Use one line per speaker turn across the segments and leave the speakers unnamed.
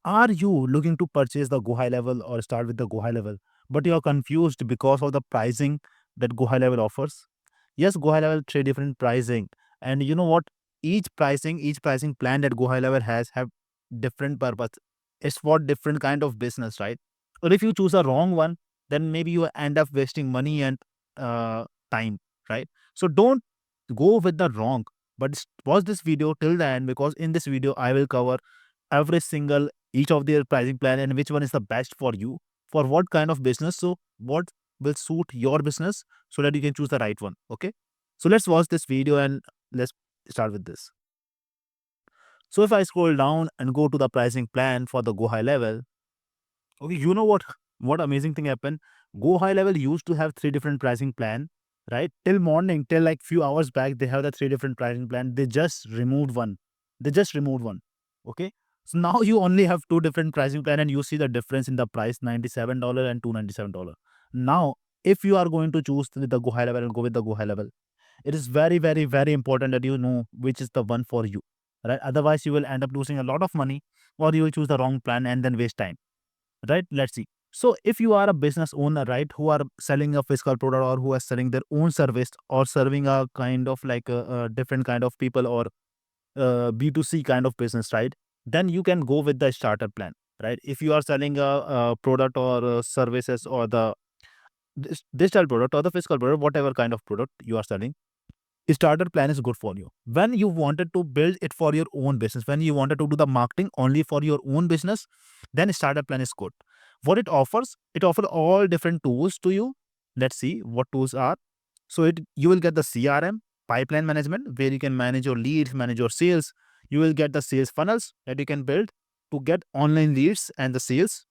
Are you looking to purchase the Go High Level or start with the Go High Level, but you are confused because of the pricing that Go High Level offers? Yes, Go High Level three different pricing, and you know what? Each pricing plan that Go High Level has have different purpose. It's for different kind of business, right? Or if you choose a wrong one, then maybe you end up wasting money and time, right? So don't go with the wrong. But watch this video till the end, because in this video I will cover every single each of their pricing plan and which one is the best for you for what kind of business. So what will suit your business so that you can choose the right one. Okay. So let's watch this video and let's start with this. So if I scroll down and go to the pricing plan for the Go High Level, okay, you know what amazing thing happened? Go High Level used to have three different pricing plan, right? Till morning, till like few hours back, they have the three different pricing plan. They just removed one. They just removed one. Okay. So now you only have two different pricing plan and you see the difference in the price $97 and $297. Now, if you are going to choose with the Go High Level and go with the Go High Level, it is very, very, very important that you know which is the one for you. Right? Otherwise, you will end up losing a lot of money or you will choose the wrong plan and then waste time, right? Let's see. So if you are a business owner, right, who are selling a physical product or who are selling their own service or serving a kind of like a different kind of people or B2C kind of business, right, then you can go with the starter plan, right? If you are selling a product or services or the digital product or the physical product, whatever kind of product you are selling, starter plan is good for you. When you wanted to build it for your own business, when you wanted to do the marketing only for your own business, then starter plan is good. What it offers all different tools to you. Let's see what tools are. So it you will get the CRM, pipeline management, where you can manage your leads, manage your sales. You will get the sales funnels that you can build to get online leads and the sales.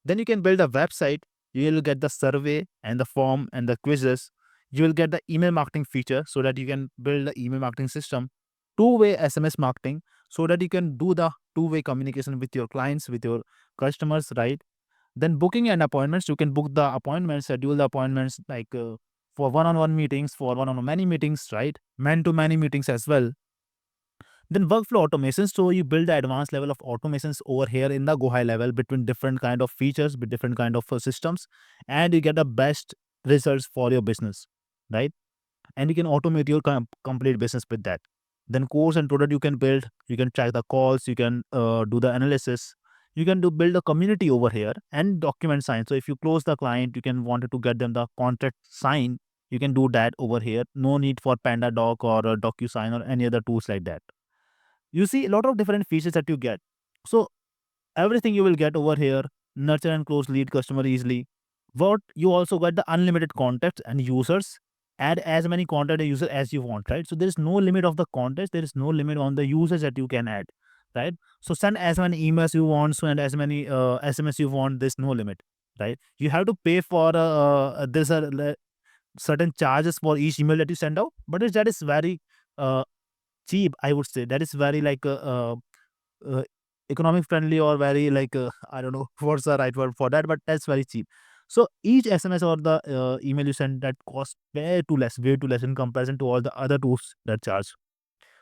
Then you can build a website. You will get the survey and the form and the quizzes. You will get the email marketing feature so that you can build the email marketing system. Two-way SMS marketing so that you can do the two-way communication with your clients, with your customers, right? Then booking and appointments. You can book the appointments, schedule the appointments like for one-on-one meetings, for one-on-one many meetings, right? Man-to-many meetings as well. Then workflow automation. So you build the advanced level of automations over here in the Go High Level between different kind of features, with different kind of systems, and you get the best results for your business, right? And you can automate your complete business with that. Then course and product you can build. You can track the calls. You can do the analysis. You can do build a community over here and document sign. So if you close the client, you can wanted to get them the contract sign. You can do that over here. No need for PandaDoc or DocuSign or any other tools like that. You see a lot of different features that you get. So everything you will get over here, nurture and close lead customer easily. What you also got the unlimited contacts and users. Add as many contact and user as you want, right? So there is no limit of the contacts. There is no limit on the users that you can add, right? So send as many emails you want, send as many SMS you want. There's no limit, right? You have to pay for there's a certain charges for each email that you send out, but that is very uh, cheap, I would say. That is very like uh, economic friendly or very like I don't know what's the right word for that, but that's very cheap. So each SMS or the email you send that costs way too less in comparison to all the other tools that charge.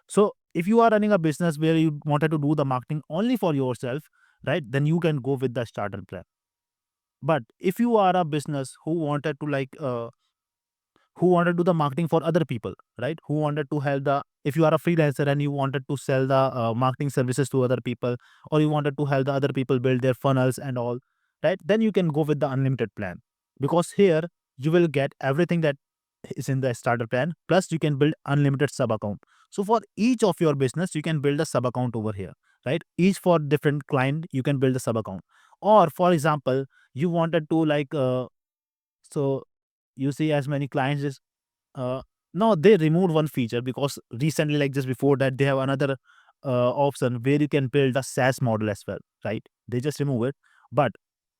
So if you are running a business where you wanted to do the marketing only for yourself, right, then you can go with the starter plan. But if you are a business who wanted to do the marketing for other people, right? Who wanted to help the if you are a freelancer and you wanted to sell the marketing services to other people, or you wanted to help the other people build their funnels and all, right? Then you can go with the unlimited plan, because here you will get everything that is in the starter plan. Plus, you can build unlimited sub account. So for each of your business, you can build a sub account over here, right? Each for different client, you can build a sub account. Or for example, you wanted to so you see as many clients is uh, no, they removed one feature because recently, like just before that, they have another option where you can build a SaaS model as well, right? They just remove it. But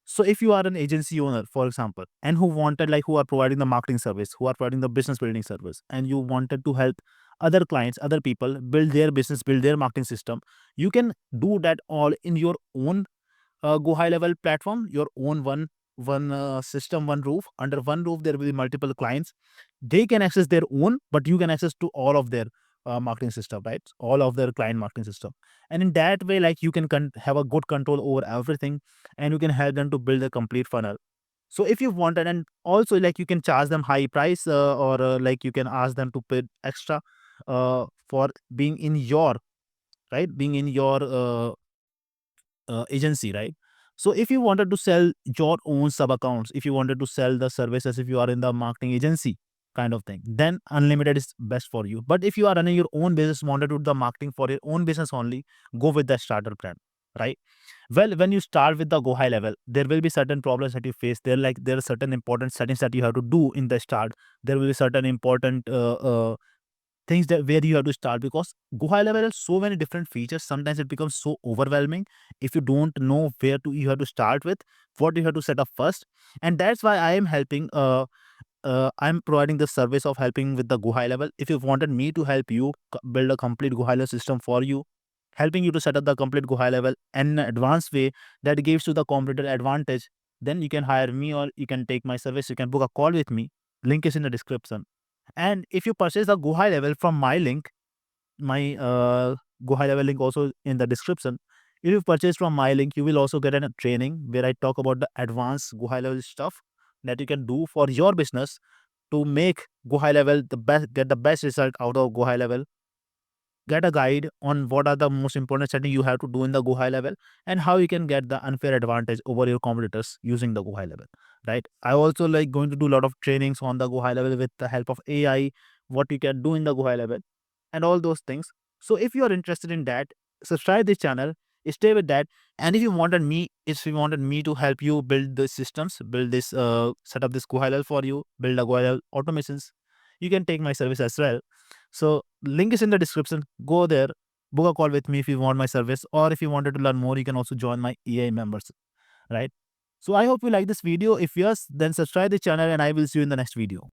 so if you are an agency owner, for example, and who are providing the marketing service, who are providing the business building service, and you wanted to help other clients, other people build their business, build their marketing system, you can do that all in your own Go High Level platform, your own one system, one roof. Under one roof, there will be multiple clients. They can access their own, but you can access to all of their. marketing system, right? All of their client marketing system. And in that way, like, you can have a good control over everything, and you can help them to build a complete funnel. So if you wanted, and also like you can charge them high price, or like you can ask them to pay extra for being in your, right, being in your agency, right? So if you wanted to sell your own sub accounts, if you wanted to sell the services, if you are in the marketing agency kind of thing, then unlimited is best for you. But if you are running your own business, wanted to do the marketing for your own business only, go with the starter plan, right? Well, when you start with the go high level, there will be certain problems that you face. There are certain important settings that you have to do in the start. There will be certain important things that where you have to start, because go high level has so many different features. Sometimes it becomes so overwhelming if you don't know where to you have to start with, what you have to set up first. And that's why I am helping, I'm providing the service of helping with the go high level. If you wanted me to help you build a complete go high level system for you, helping you to set up the complete go high level in an advanced way that gives you the competitive advantage, then you can hire me, or you can take my service. You can book a call with me. Link is in the description. And if you purchase the Go High level from my link, my Go High level link also in the description. If you purchase from my link, you will also get a training where I talk about the advanced Go High level stuff that you can do for your business to make Go High level the best, get the best result out of Go High level. Get a guide on what are the most important settings you have to do in the Go High level, and how you can get the unfair advantage over your competitors using the Go High level, right? I also like going to do a lot of trainings on the Go High level with the help of AI, what you can do in the Go High level, and all those things. So if you are interested in that, subscribe this channel, stay with that. And if you wanted me to help you build the systems, build this, set up this Go High level for you, build a Go High level automations, you can take my service as well. So link is in the description. Go there, book a call with me if you want my service, or if you wanted to learn more, you can also join my EA members, right? So I hope you like this video. If yes, then subscribe the channel, and I will see you in the next video.